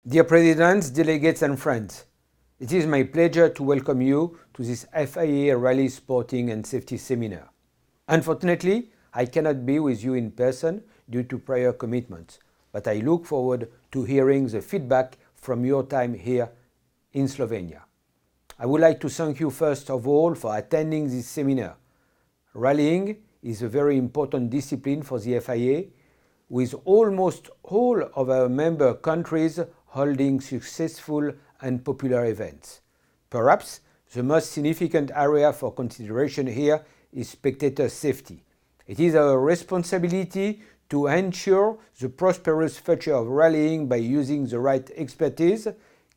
Dear Presidents, delegates and friends, it is my pleasure to welcome you to this FIA Rally Sporting and Safety Seminar. Unfortunately, I cannot be with you in person due to prior commitments, but I look forward to hearing the feedback from your time here in Slovenia. I would like to thank you first of all for attending this seminar. Rallying is a very important discipline for the FIA, with almost all of our member countries holding successful and popular events. Perhaps the most significant area for consideration here is spectator safety. It is our responsibility to ensure the prosperous future of rallying by using the right expertise,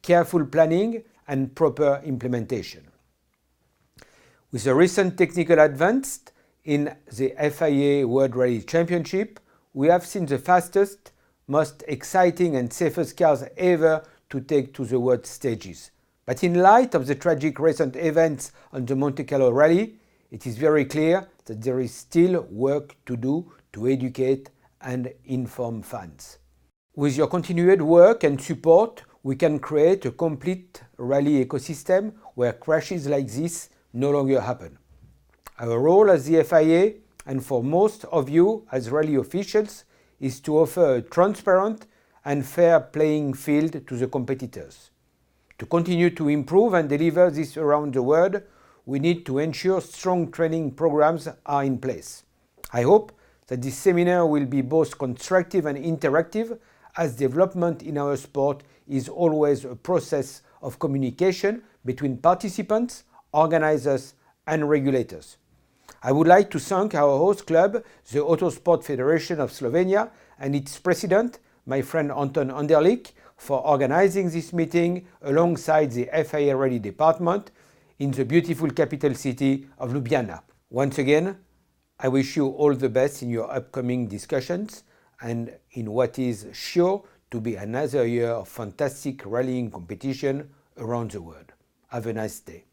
careful planning and proper implementation. With the recent technical advance in the FIA World Rally Championship, we have seen the fastest, most exciting and safest cars ever to take to the world stages. But in light of the tragic recent events on the Monte Carlo Rally, it is very clear that there is still work to do to educate and inform fans. With your continued work and support, we can create a complete rally ecosystem where crashes like this no longer happen. Our role as the FIA, and for most of you as rally officials, is to offer a transparent and fair playing field to the competitors. To continue to improve and deliver this around the world, we need to ensure strong training programs are in place. I hope that this seminar will be both constructive and interactive, as development in our sport is always a process of communication between participants, organizers and regulators. I would like to thank our host club, the Autosport Federation of Slovenia, and its president, my friend Anton Anderlik, for organizing this meeting alongside the FIA Rally Department in the beautiful capital city of Ljubljana. Once again, I wish you all the best in your upcoming discussions and in what is sure to be another year of fantastic rallying competition around the world. Have a nice day.